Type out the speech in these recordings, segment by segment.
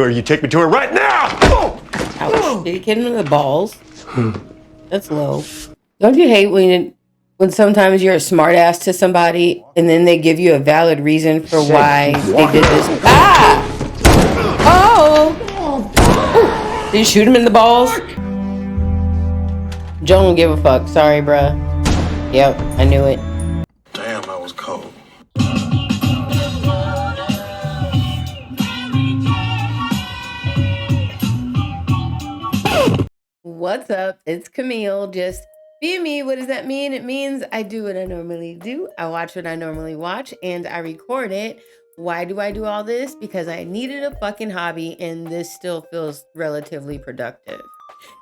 Or you take me to her right now! Ouch. Did you hit him in the balls? That's low. Don't you hate when sometimes you're a smart ass to somebody and then they give you a valid reason for why they did this? Ah! Oh! Did you shoot him in the balls? Joan don't give a fuck. Sorry, bruh. Yep, I knew it. Damn, that was cold. What's up? It's Camille. Just being me. What does that mean? It means I do what I normally do. I watch what I normally watch and I record it. Why do I do all this? Because I needed a fucking hobby and this still feels relatively productive.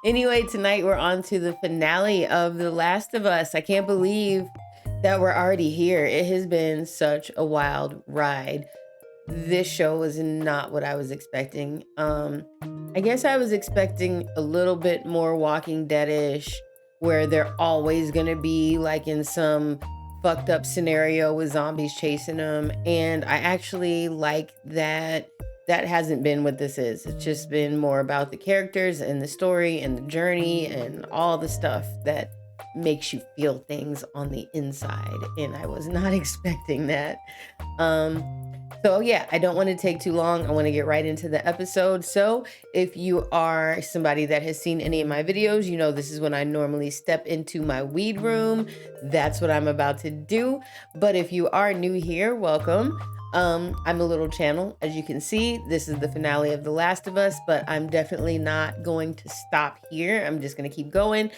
Anyway, tonight we're on to the finale of The Last of Us. I can't believe that we're already here. It has been such a wild ride. This show was not what I was expecting. I guess I was expecting a little bit more Walking Dead-ish, where they're always gonna be like in some fucked up scenario with zombies chasing them. And I actually like that hasn't been what this is. It's just been more about the characters and the story and the journey and all the stuff that makes you feel things on the inside. And I was not expecting that. So yeah, I don't want to take too long. I want to get right into the episode. So if you are somebody that has seen any of my videos, you know this is when I normally step into my weed room. That's what I'm about to do. But if you are new here, welcome. I'm a little channel. As you can see, this is the finale of The Last of Us, but I'm definitely not going to stop here. I'm just going to keep going.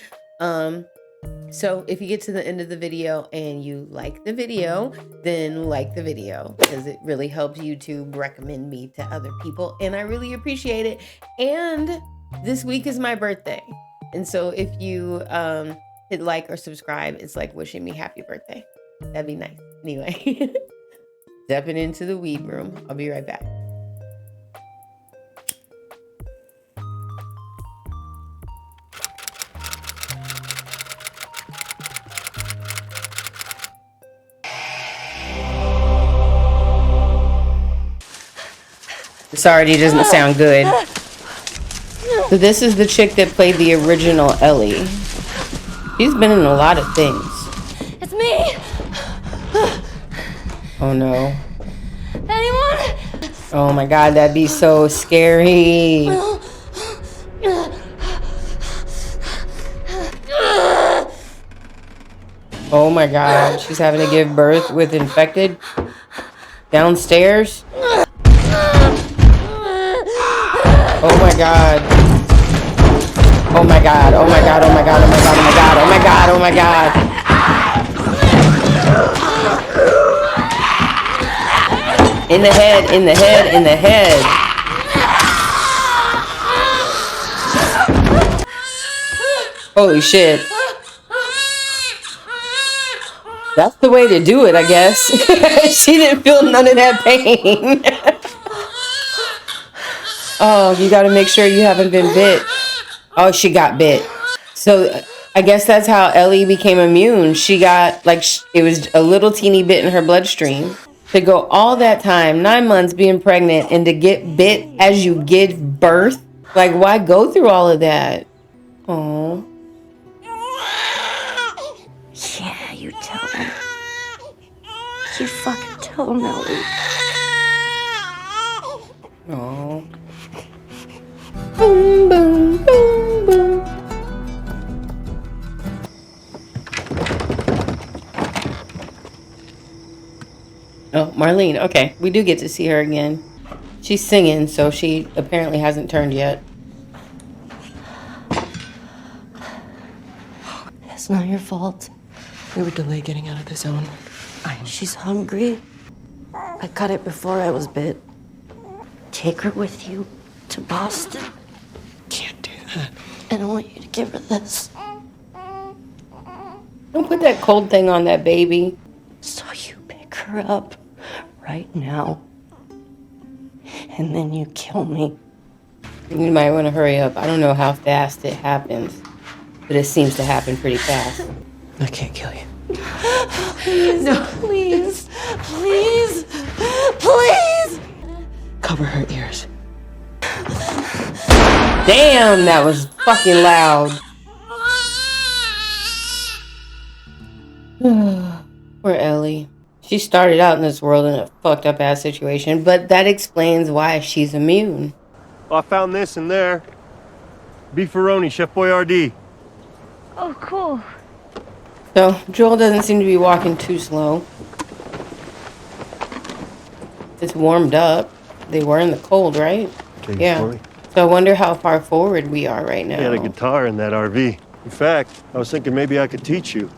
So if you get to the end of the video and you like the video, then like the video because it really helps YouTube recommend me to other people and I really appreciate it. And this week is my birthday. And so if you hit like or subscribe, it's like wishing me happy birthday. That'd be nice. Anyway, stepping into the weed room. I'll be right back. This already doesn't sound good. So this is the chick that played the original Ellie. She's been in a lot of things. It's me! Oh no. Anyone? Oh my god, that'd be so scary. Oh my god, she's having to give birth with infected downstairs. Oh my god. Oh my god. Oh my god. Oh my god. Oh my god. Oh my god. Oh my god. Oh my god. In the head. In the head. In the head. Holy shit. That's the way to do it, I guess. She didn't feel none of that pain. Oh, you got to make sure you haven't been bit. Oh, she got bit. So I guess that's how Ellie became immune. She got like, it was a little teeny bit in her bloodstream. To go all that time, 9 months being pregnant and to get bit as you give birth. Like, why go through all of that? Oh. Yeah, you tell him. You fucking tell him, Ellie. Oh. Boom, boom, boom, boom. Oh, Marlene. Okay, we do get to see her again. She's singing, so she apparently hasn't turned yet. It's not your fault. We were delayed getting out of the zone. She's hungry. I got it before I was bit. Take her with you to Boston. Can't do that. And I want you to give her this. Don't put that cold thing on that baby. So you pick her up right now. And then you kill me. You might want to hurry up. I don't know how fast it happens, but it seems to happen pretty fast. I can't kill you. Please, no. Please, please, please. Cover her ears. Damn, that was fucking loud. Poor Ellie. She started out in this world in a fucked up ass situation, but that explains why she's immune. Oh, I found this in there. Beefaroni, Chef Boyardee. Oh, cool. So Joel doesn't seem to be walking too slow. It's warmed up. They were in the cold, right? Yeah. So I wonder how far forward we are right now. They had a guitar in that RV. In fact, I was thinking maybe I could teach you.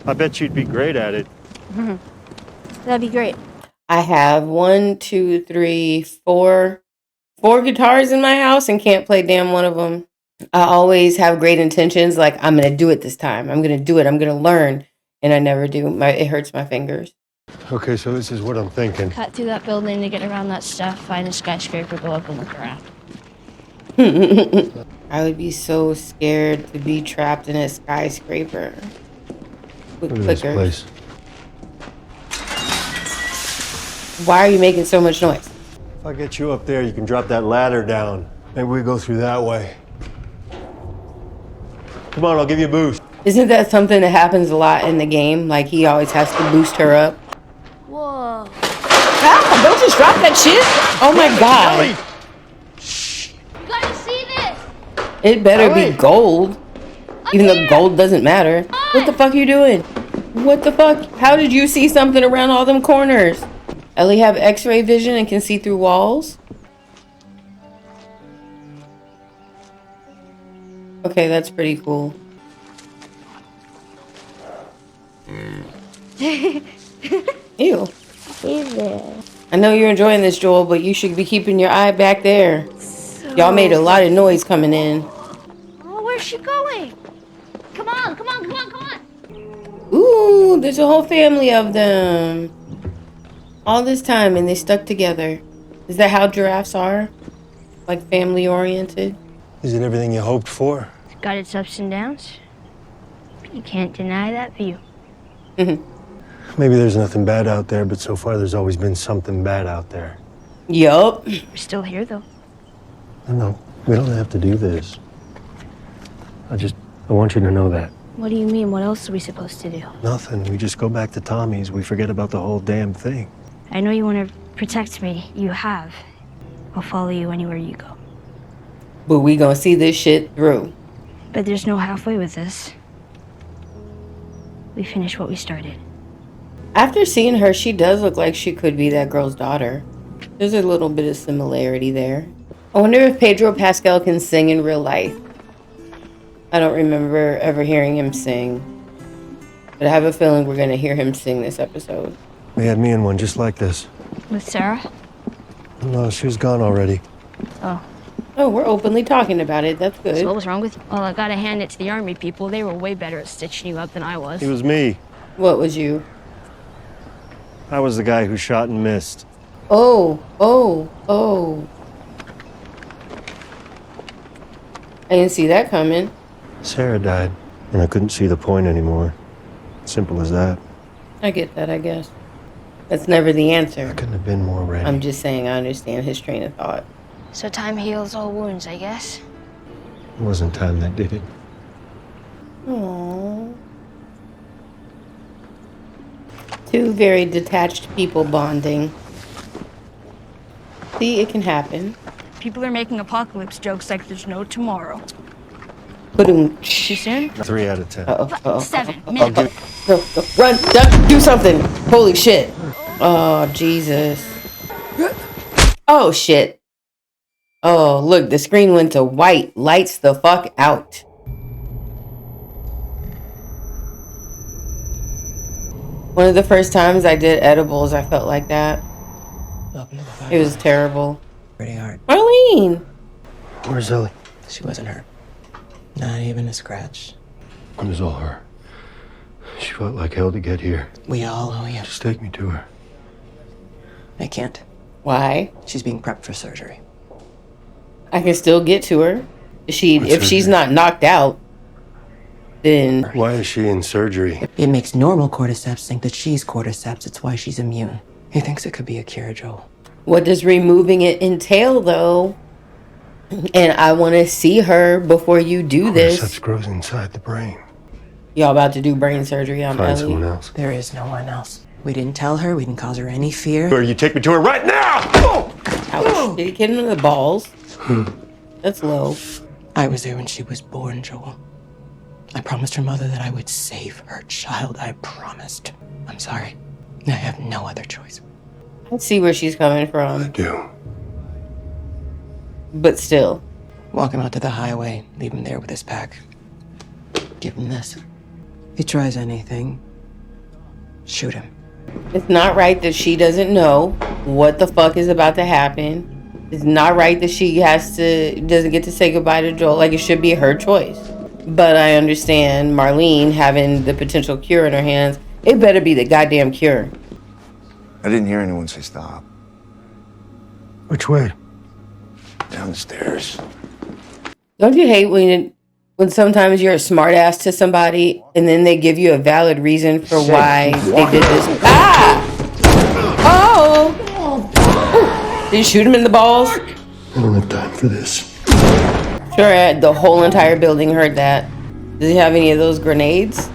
I bet you'd be great at it. That'd be great. I have 4 guitars in my house and can't play damn one of them. I always have great intentions, like I'm gonna do it this time. I'm gonna do it. I'm gonna learn, and I never do. It hurts my fingers. Okay, so this is what I'm thinking. Cut through that building to get around that stuff, find a skyscraper, go up and look around. I would be so scared to be trapped in a skyscraper with Look at this clickers. place. Why are you making so much noise? If I get you up there, you can drop that ladder down. Maybe we go through that way. Come on, I'll give you a boost. Isn't that something that happens a lot in the game? Like he always has to boost her up. Whoa. Ah, don't just drop that shit. Oh my god. You gotta see this! It better be gold. Even though gold doesn't matter. What the fuck are you doing? What the fuck? How did you see something around all them corners? Ellie have x-ray vision and can see through walls? Okay, that's pretty cool. Ew. Hey there. I know you're enjoying this, Joel, but you should be keeping your eye back there. Y'all made a lot of noise coming in. Oh, where's she going? Come on, come on, come on, come on! Ooh, there's a whole family of them. All this time and they stuck together. Is that how giraffes are? Like family oriented? Is it everything you hoped for? It's got its ups and downs. But you can't deny that view. Maybe there's nothing bad out there, but so far there's always been something bad out there. Yup. We're still here, though. No, we don't have to do this. I want you to know that. What do you mean? What else are we supposed to do? Nothing. We just go back to Tommy's. We forget about the whole damn thing. I know you want to protect me. You have. I'll follow you anywhere you go. But we gonna see this shit through. But there's no halfway with this. We finished what we started. After seeing her, she does look like she could be that girl's daughter. There's a little bit of similarity there. I wonder if Pedro Pascal can sing in real life. I don't remember ever hearing him sing. But I have a feeling we're gonna hear him sing this episode. They had me in one just like this. With Sarah? No, she was gone already. Oh. Oh, we're openly talking about it. That's good. So what was wrong with you? Well, I gotta hand it to the army people. They were way better at stitching you up than I was. It was me. What was you? I was the guy who shot and missed. Oh. I didn't see that coming. Sarah died, and I couldn't see the point anymore. Simple as that. I get that, I guess. That's never the I answer. couldn't have been more ready. I'm just saying I understand his train of thought. So time heals all wounds, I guess. It wasn't time that did it. Aww. Two very detached people bonding. See, it can happen. People are making apocalypse jokes like there's no tomorrow. Boom. Too soon? 3 out of 10. Uh-oh. 7 I'll minutes. give Go, run, duck, do something. Holy shit. Oh, Jesus. Oh, shit. Oh, look, the screen went to white. Lights the fuck out. One of the first times I did edibles, I felt like that. Open the fire. It was terrible. Pretty hard. Marlene! Where's Ellie? She wasn't hurt. Not even a scratch. It was all her. She fought like hell to get here. We all owe you. Just take me to her. I can't. Why? She's being prepped for surgery. I can still get to her. If she's surgery? not knocked out, then Why is she in surgery? It makes normal cordyceps think that she's cordyceps. It's why she's immune. He thinks it could be a cure, Joel. what does removing it entail, though? And I want to see her before you do this. Cordyceps grows inside the brain. Y'all about to do brain surgery on Find someone Ellie. else. There is no one else. We didn't tell her. We didn't cause her any fear. Or you take me to her right now! Ouch. Did he hit him in the balls? That's low. I was there when she was born, Joel. I promised her mother that I would save her child. I promised. I'm sorry. I have no other choice. I see where she's coming from, Do. but still. Walk him out to the highway. Leave him there with his pack. Give him this. If he tries anything, shoot him. It's not right that she doesn't know what the fuck is about to happen. It's not right that she doesn't get to say goodbye to Joel. Like, it should be her choice. But I understand Marlene having the potential cure in her hands. It better be the goddamn cure. I didn't hear anyone say stop. Which way? Down the stairs. Don't you hate when sometimes you're a smartass to somebody and then they give you a valid reason for why they did this? Ah! Oh! Did you shoot him in the balls? I don't have time for this. Sure, the whole entire building heard that. Does he have any of those grenades?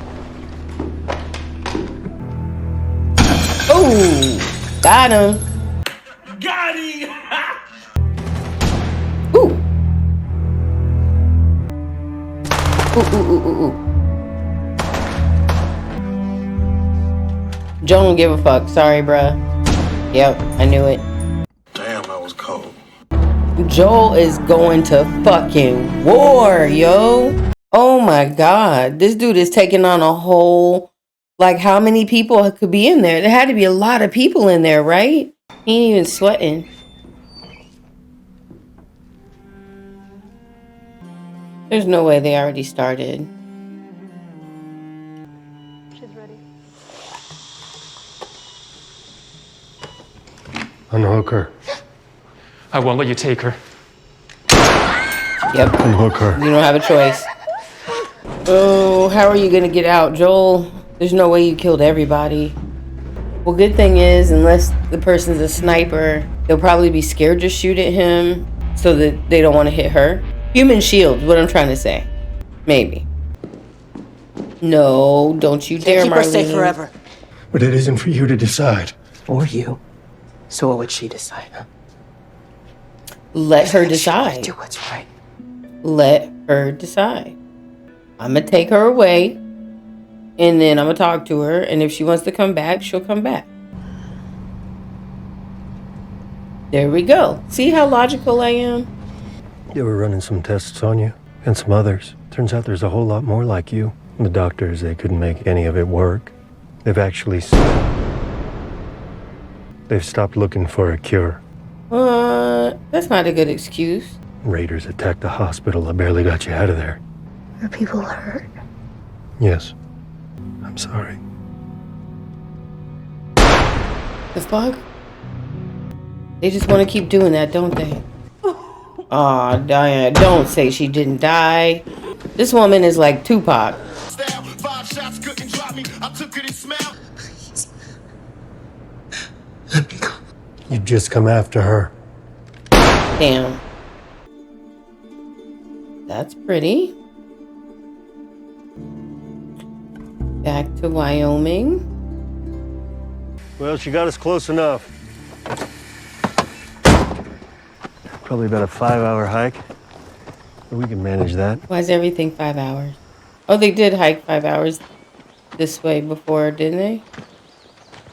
Oh! Got him. Got him! Ooh. Ooh. Joe don't give a fuck. Sorry, bruh. Yep, I knew it. Damn, that was cold. Joel is going to fucking war, yo. Oh my god. This dude is taking on a whole... Like, how many people could be in there? There had to be a lot of people in there, right? He ain't even sweating. There's no way they already started. She's ready. Unhook her. I won't let you take her. Yep. Unhook her. You don't have a choice. Oh, how are you gonna get out, Joel? There's no way you killed everybody. Well, good thing is, unless the person's a sniper, they'll probably be scared to shoot at him so that they don't want to hit her. Human shield, what I'm trying to say. Maybe. No, don't you dare, Keep her safe Marlene. forever. But it isn't for you to decide. Or you. So what would she decide, huh? Let her She would decide. do what's right. Let her decide. I'm gonna take her away, and then I'm gonna talk to her, and if she wants to come back, she'll come back. There we go. See how logical I am? They were running some tests on you, and some others. Turns out there's a whole lot more like you. The doctors, they couldn't make any of it work. They've actually... They've stopped looking for a cure. That's not a good excuse. Raiders attacked the hospital. I barely got you out of there. Are people hurt? Yes. I'm sorry. The fuck? They just want to keep doing that, don't they? Aw, Diane, don't say she didn't die. This woman is like Tupac. Five shots couldn't drop me. I took it and smelled. Let me go. You've just come after her. Damn. That's pretty. Back to Wyoming. Well, she got us close enough. Probably about a 5-hour hike. But we can manage that. Why is everything 5 hours? Oh, they did hike 5 hours this way before, didn't they?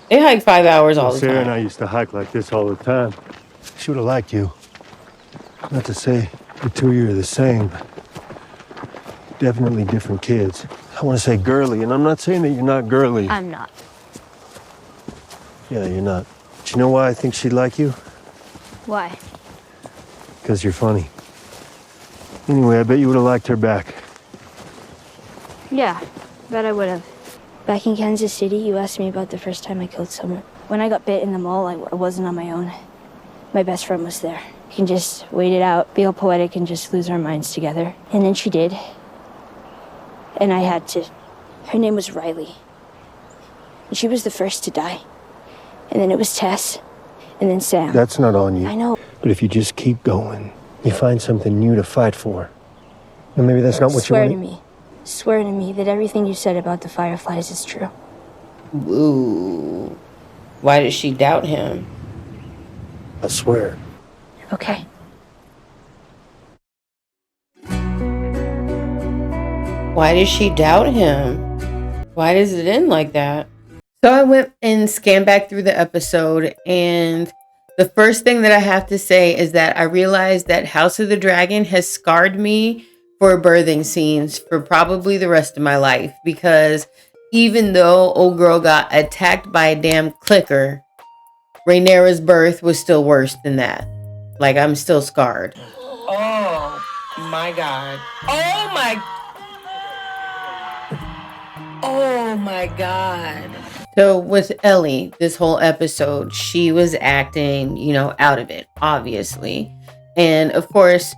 They hike 5 hours all the Sarah and I time. used to hike like this all the time. She would have liked you. Not to say the two of you are the same, but definitely different kids. I want to say girly, and I'm not saying that you're not girly. I'm not. Yeah, you're not. But you know why I think she'd like you? Why? Because you're funny. Anyway, I bet you would have liked her back. Yeah, bet I would have. Back in Kansas City, you asked me about the first time I killed someone. When I got bit in the mall, I wasn't on my own. My best friend was there. We can just wait it out, be all poetic, and just lose our minds together. And then she did. And I had to. Her name was Riley. And she was the first to die. And then it was Tess. And then Sam. That's not on you. I know. But if you just keep going, you find something new to fight for. And maybe that's not what you Swear want. to me. Swear to me that everything you said about the Fireflies is true. Ooh. Why did she doubt him? I swear. Okay. Why did she doubt him? Why does it end like that? So I went and scanned back through the episode, and the first thing that I have to say is that I realized that House of the Dragon has scarred me for birthing scenes for probably the rest of my life, because even though old girl got attacked by a damn clicker, Rhaenyra's birth was still worse than that. Like, I'm still scarred. Oh my God. Oh my. Oh my God. So with Ellie, this whole episode, she was acting, out of it, obviously. And of course,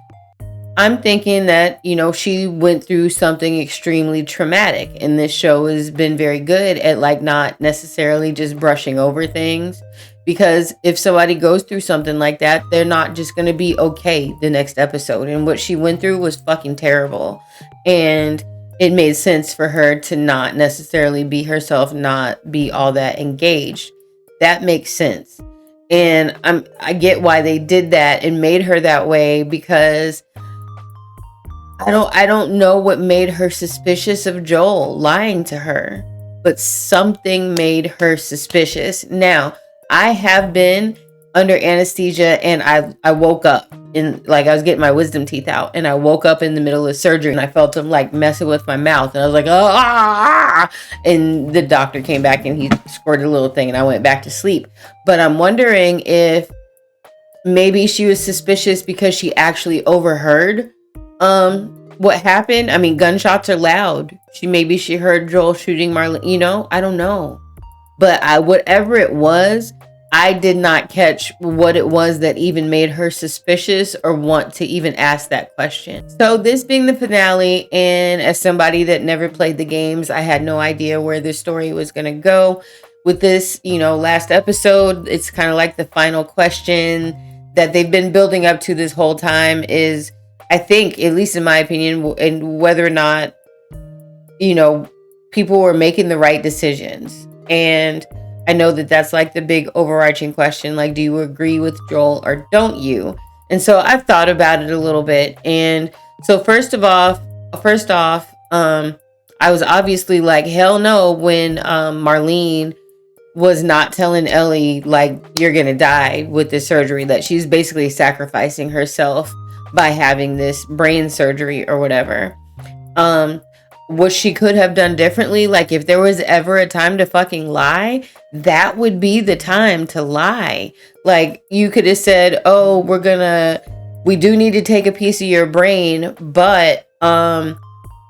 I'm thinking that, she went through something extremely traumatic. And this show has been very good at not necessarily just brushing over things. Because if somebody goes through something like that, they're not just going to be okay the next episode. And what she went through was fucking terrible. And it made sense for her to not necessarily be herself, not be all that engaged. That makes sense. And I get why they did that and made her that way, because I don't know what made her suspicious of Joel lying to her, but something made her suspicious. Now, I have been under anesthesia, and I woke up in, I was getting my wisdom teeth out, and I woke up in the middle of surgery, and I felt him messing with my mouth, and I was like, ah, and the doctor came back and he squirted a little thing, and I went back to sleep. But I'm wondering if maybe she was suspicious because she actually overheard what happened. I mean, gunshots are loud. Maybe she heard Joel shooting Marlene, I don't know. But whatever it was, I did not catch what it was that even made her suspicious or want to even ask that question. So this being the finale, and as somebody that never played the games, I had no idea where this story was going to go. With this, last episode, it's kind of like the final question that they've been building up to this whole time is, I think, at least in my opinion, and whether or not, people were making the right decisions. And I know that that's the big overarching question. Do you agree with Joel or don't you? And so I've thought about it a little bit. And so first off, I was obviously hell no when Marlene was not telling Ellie, you're going to die with this surgery, that she's basically sacrificing herself by having this brain surgery or whatever. What she could have done differently, if there was ever a time to fucking lie, that would be the time to lie. You could have said, oh, we do need to take a piece of your brain, but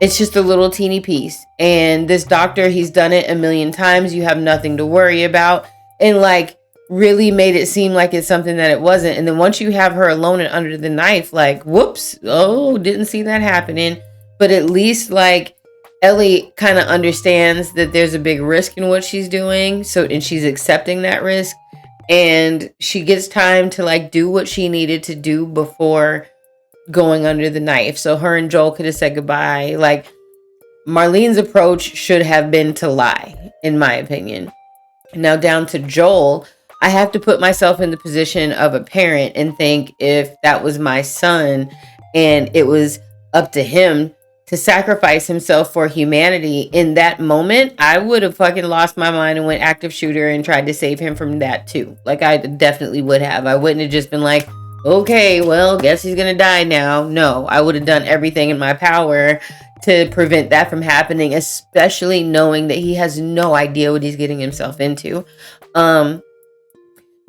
it's just a little teeny piece. And this doctor, he's done it a million times. You have nothing to worry about. And really made it seem like it's something that it wasn't. And then once you have her alone and under the knife, whoops, oh, didn't see that happening. But at least Ellie kind of understands that there's a big risk in what she's doing. And she's accepting that risk, and she gets time to do what she needed to do before going under the knife. So her and Joel could have said goodbye. Marlene's approach should have been to lie, in my opinion. Now down to Joel, I have to put myself in the position of a parent and think, if that was my son and it was up to him to sacrifice himself for humanity in that moment, I would have fucking lost my mind and went active shooter and tried to save him from that too. I definitely would have. I wouldn't have just been okay, well, guess he's gonna die now. No, I would have done everything in my power to prevent that from happening, especially knowing that he has no idea what he's getting himself into.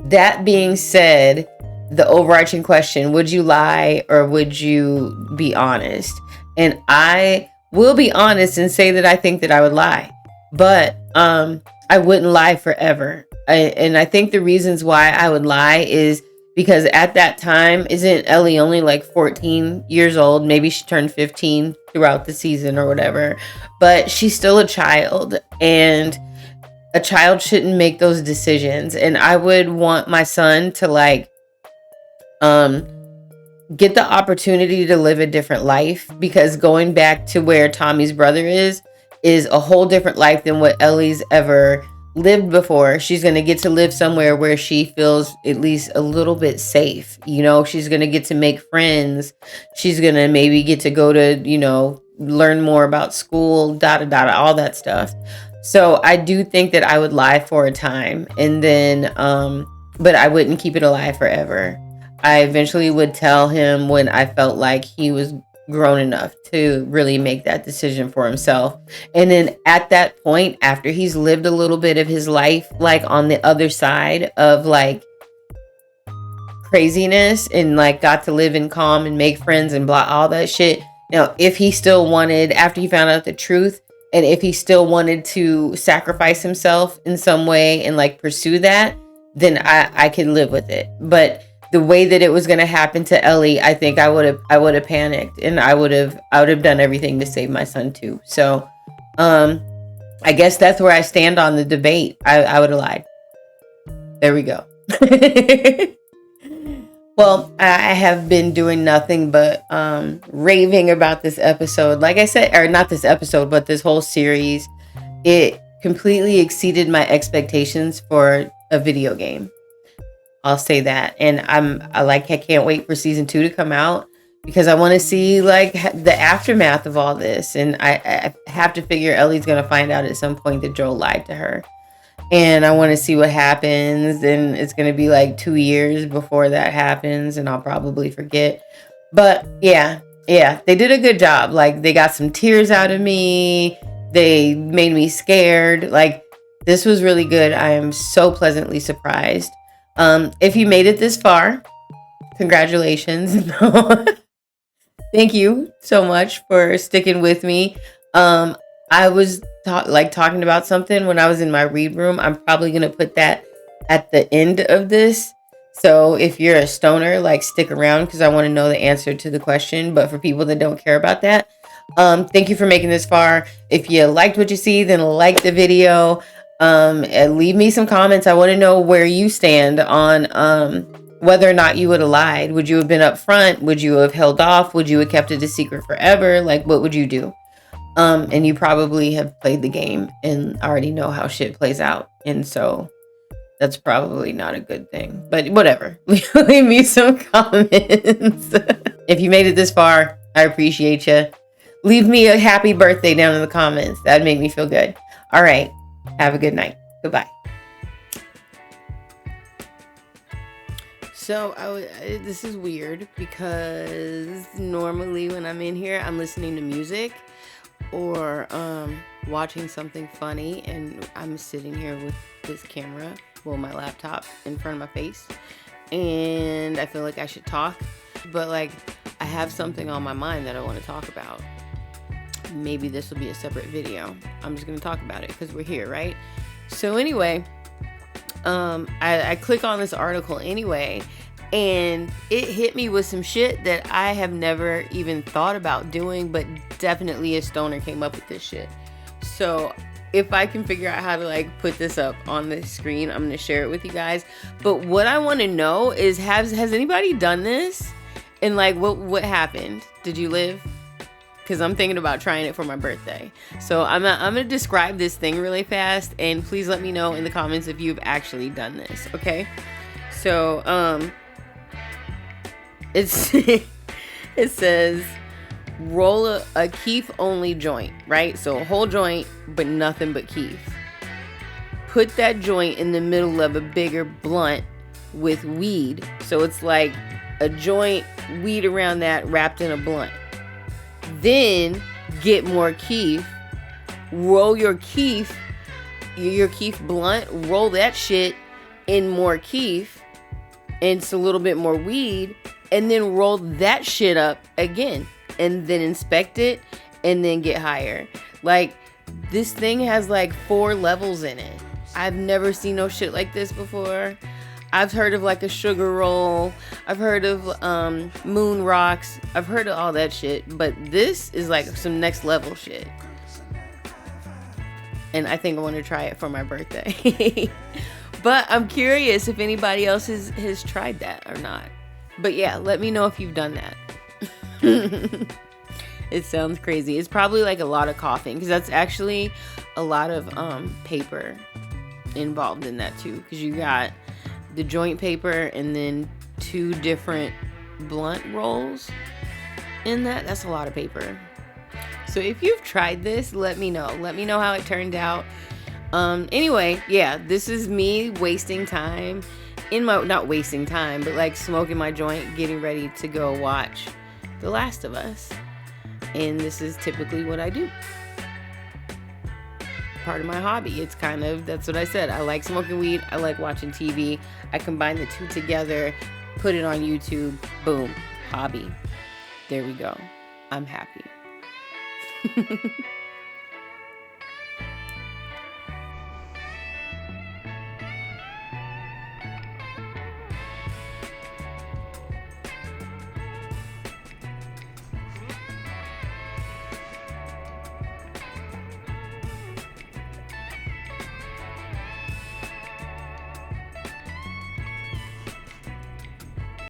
That being said, the overarching question, would you lie or would you be honest? And I will be honest and say that I think that I would lie, but I wouldn't lie forever. And I think the reasons why I would lie is because at that time, isn't Ellie only 14 years old? Maybe she turned 15 throughout the season or whatever, but she's still a child, and a child shouldn't make those decisions. And I would want my son to get the opportunity to live a different life, because going back to where Tommy's brother is a whole different life than what Ellie's ever lived before. She's going to get to live somewhere where she feels at least a little bit safe. You know, she's going to get to make friends. She's going to maybe get to go to, you know, learn more about school, all that stuff. So I do think that I would lie for a time, and then, but I wouldn't keep it alive forever. I eventually would tell him when I felt like he was grown enough to really make that decision for himself. And then at that point, after he's lived a little bit of his life, like on the other side of like craziness, and like got to live in calm and make friends and blah, all that shit. Now, if he still wanted, after he found out the truth, and if he still wanted to sacrifice himself in some way and like pursue that, then I could live with it. But the way that it was going to happen to Ellie, I think I would have panicked, and I would have done everything to save my son too. So, I guess that's where I stand on the debate. I would have lied. There we go. Well, I have been doing nothing but raving about this episode. Like I said, or not this episode, but this whole series. It completely exceeded my expectations for a video game. I'll say that. And I can't wait for season 2 to come out, because I want to see like the aftermath of all this. And I have to figure Ellie's going to find out at some point that Joel lied to her. And I want to see what happens. And it's going to be like 2 years before that happens, and I'll probably forget. But yeah, they did a good job. Like, they got some tears out of me. They made me scared. Like, this was really good. I am so pleasantly surprised. If you made it this far, congratulations. Thank you so much for sticking with me. I was talking about something when I was in my read room. I'm probably going to put that at the end of this. So if you're a stoner, like, stick around, because I want to know the answer to the question. But for people that don't care about that, thank you for making this far. If you liked what you see, then like the video. And leave me some comments. I want to know where you stand on whether or not you would have lied. Would you have been upfront? Would you have held off? Would you have kept it a secret forever? Like, what would you do? And you probably have played the game and already know how shit plays out. And so that's probably not a good thing. But whatever. Leave me some comments. If you made it this far, I appreciate you. Leave me a happy birthday down in the comments. That'd make me feel good. All right. Have a good night. Goodbye. So this is weird, because normally when I'm in here, I'm listening to music or watching something funny, and I'm sitting here with this camera, well, my laptop in front of my face, and I feel like I should talk, but like I have something on my mind that I want to talk about. Maybe this will be a separate video. I'm just gonna talk about it because we're here, right? So anyway, I click on this article anyway, and it hit me with some shit that I have never even thought about doing, but definitely a stoner came up with this shit. So if I can figure out how to like put this up on the screen, I'm gonna share it with you guys. But what I want to know is, has anybody done this? And like, what happened? Did you live? Because I'm thinking about trying it for my birthday. So I'm gonna describe this thing really fast, and please let me know in the comments if you've actually done this. Okay. So it's it says roll a keef only joint, right? So a whole joint, but nothing but keef. Put that joint in the middle of a bigger blunt with weed. So it's like a joint, weed around that, wrapped in a blunt. Then get more keef, roll your keef blunt, roll that shit in more keef, and it's a little bit more weed, and then roll that shit up again, and then inspect it, and then get higher. Like, this thing has like 4 levels in it. I've never seen no shit like this before. I've heard of like a sugar roll. I've heard of moon rocks. I've heard of all that shit. But this is like some next level shit. And I think I want to try it for my birthday. But I'm curious if anybody else has tried that or not. But yeah, let me know if you've done that. It sounds crazy. It's probably like a lot of coughing, because that's actually a lot of paper involved in that too, because you got the joint paper and then 2 different blunt rolls in that. That's a lot of paper. So if you've tried this, let me know. Let me know how it turned out. Anyway, yeah, this is me wasting time not wasting time, but like smoking my joint, getting ready to go watch The Last of Us. And this is typically what I do. Part of my hobby. It's kind of, that's what I said. I like smoking weed. I like watching TV. I combine the 2 together, put it on YouTube. Boom. Hobby. There we go. I'm happy.